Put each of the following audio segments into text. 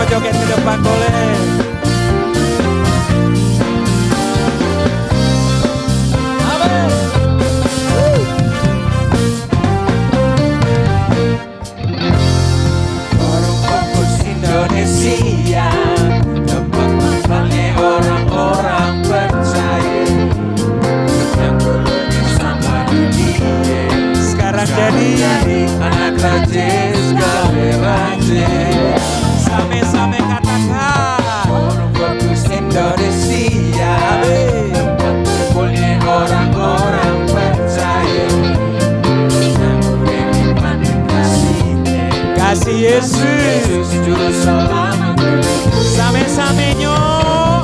mau joget ke depan boleh. Warung Fokus Indonesia, tempat mangkalnya orang-orang percaya yang dulunya sama dunia, Sekarang jadi anak raja segala raja. same-same katakan. Warung Fokus Indonesia, tempat kumpulnya orang-orang percaya yang beriman dan kasihnya. Kasih Yesus. Yesus juru selamat. Same-same nyok.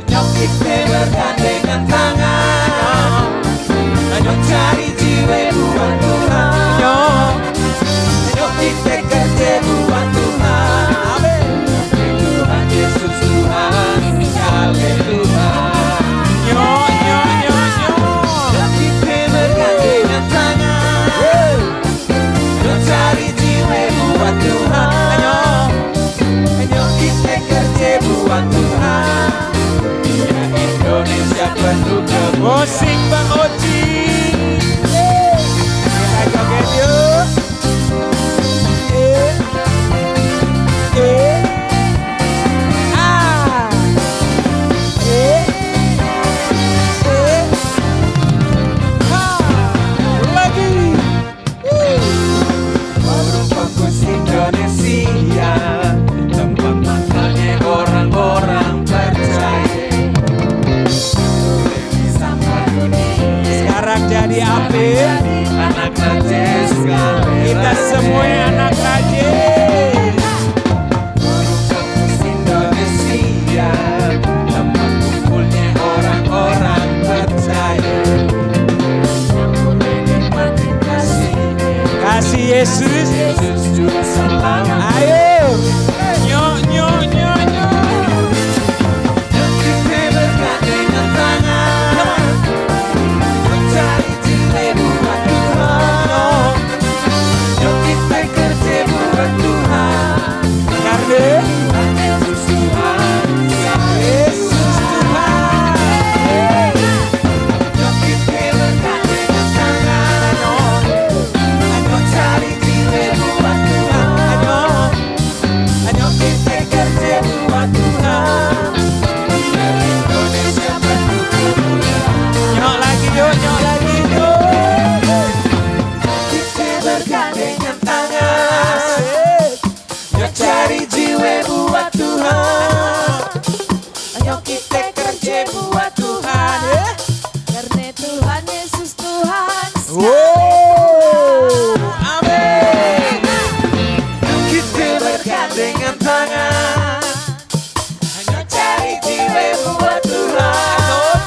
Nyok kita bergandengan tangan, nyok cari jiwa buat Tuhan. Nyok. Nyok kita kerja buat Tuhan. Tuhan Yesus Tuhan, haleluya. Nyok, nyok, nyok, nyok. Nyok kita bergandengan tangan, nyok cari jiwa buat Tuhan. Nyok kita kerja buat Tuhan. Biar Indonesia penuh kemuliaan. Sing Bang Oci. Kita joget yuk. Ah. Ha. Lagi. Warung Fokus Indonesia, tempat makannya orang-orang percaya. Dewi sama dunia, Sekarang jadi api. anak raja segala Kita raja. semua anak raja. Warung Fokus Indonesia, tempat kumpulnya orang-orang percaya. Yang boleh nikmati kasihnya. Kasih Yesus. Yesus juru selamat. Ayo. Nyok, nyok, nyok, nyok. Nyok kita bergandengan tangan, nyok cari jiwa buat Tuhan. Nyok kita kerja buat Tuhan. Karena Tuhan Yesus Tuhan, Yesus Tuhan. nyok kita bergandengan tangan, nyok cari jiwa buat Tuhan. Nyok kita kerja buat Tuhan. Biar Indonesia penuh kemuliaan. Nyok lagi yuk, nyok lagi yuk. Kita bergandengan tangan, nyok cari jiwa buat Tuhan. Nyok kita kerja buat Tuhan. Karena Tuhan Yesus Tuhan. Wow. Amin. Nyok kita bergandengan tangan, nyok cari jiwa buat Tuhan.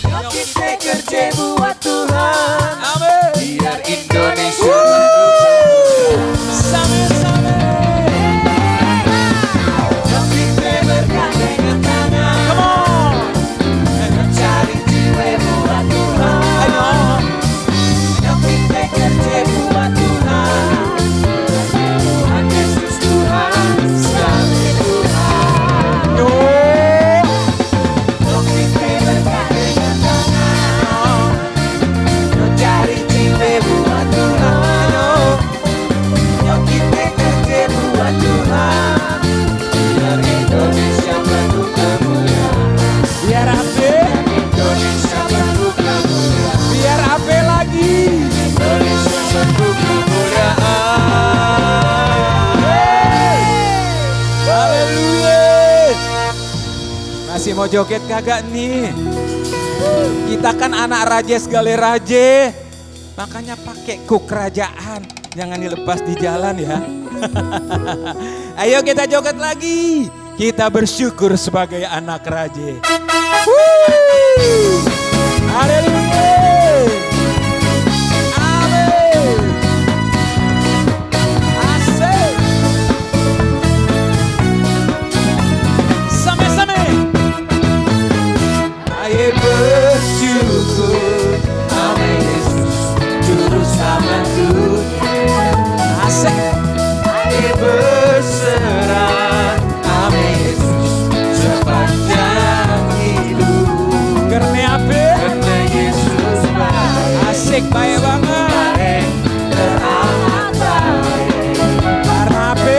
Nyok kita kerja buat Tuhan. Amin. Biar Indonesia Woo. penuh Same-same. nyok kita bergandengan tangan. Come on. Nyok cari jiwa buat Tuhan. Nyok kita kerja buat Tuhan. Tuhan Yesus Tuhan, sekali Tuhan. Nyok. Nyok kita bergandengan tangan, nyok cari jiwa buat Tuhan. Nyok kita kerja buat Tuhan. Biar Indonesia penuh kemuliaan. Biar ape. Indonesia penuh kemuliaan. Biar ape lagi. Indonesia penuh kemuliaan. Haleluya. Masih mau joget kagak nih? Kita kan anak raja segala raja. Makanya pakai kuk kerajaan. Jangan dilepas di jalan ya. Ayo kita joget lagi. Kita bersyukur sebagai anak raja. Wuh. Haleluya. Amin. Asik. Same-same. Ayo bersyukur, nama Yesus Juru Selamat dunia. Asik. Ayo bersyukur. Baik banget. baik, teramat baik. Karena apa?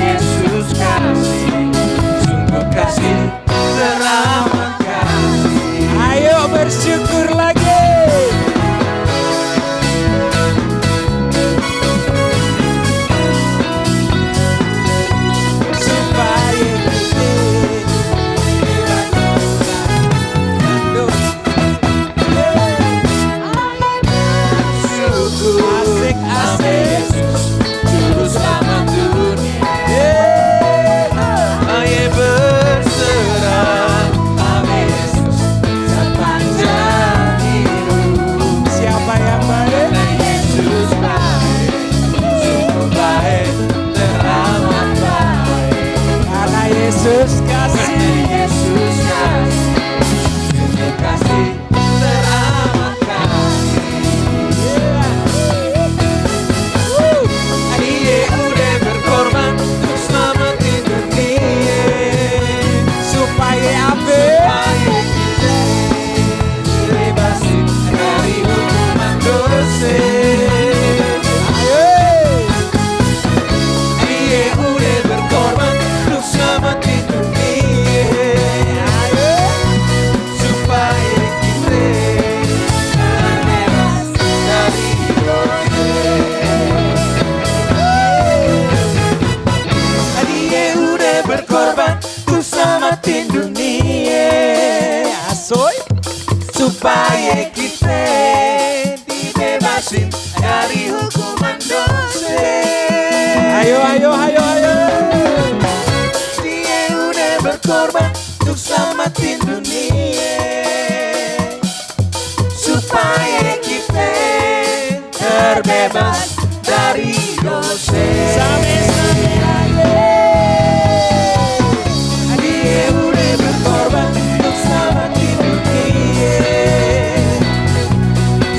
Yesus kasih, sungguh kasih, teramat kasih. Ayo bersyukur lagi. Supaya kita Syukur, Asik, nama asik. Yesus, Juru Selamat dunia. Yeah. Ayo berserah, nama Yesus, sepanjang hidup. Siapa yang baik? Karena Yesus baik, sungguh baik, teramat baik. Karena Yesus kasih. Karena Yesus kasih, sungguh kasih, teramat kasih. Dia udah berkorban untuk selamatin dunia. Supaya apa? Supaya kita dibebasin dari hukuman dosa. Ayo. Dia udah berkorban untuk selamatin dunia. Ayo. Supaya kita terbebas dari dosa. Dia udah berkorban untuk selamatin dunia. Asoy. Supaya kita dibebasin dari hukuman dosa. Ayo, ayo, ayo, ayo. Dia udah berkorban untuk selamatin dunia. Supaya kita terbebas dari dosa. Sami-sami ayo. Dia udah berkorban untuk selamatin dunia.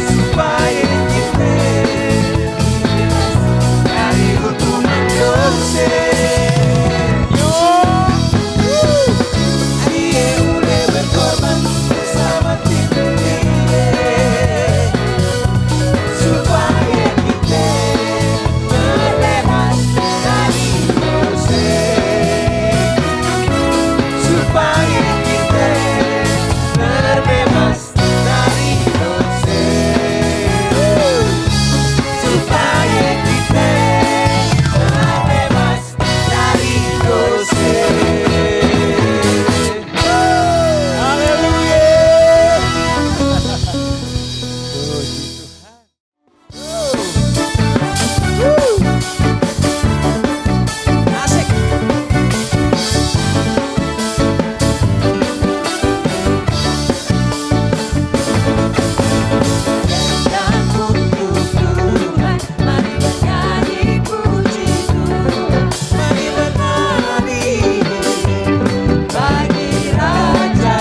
Supaya kita bebas dari hukuman dosa. Dia udah berkorban untuk selamatin dunia. Supaya kita terbebas dari dosa. Supaya kita terbebas dari dosa. Supaya kita terbebas dari dosa. Haleluya. Asik. Dan untuk Tuhan, mari bernyanyi puji Tuhan. Mari bernyanyi Bagi Raja,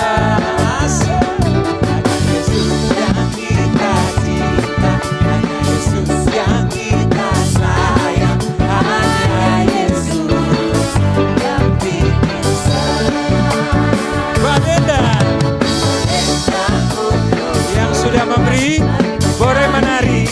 hanya Yesus yang kita cinta, hanya Yesus yang kita sayang, hanya Yesus yang bikin senang. Baginda Entah untuk yang sudah memberi, boleh menari.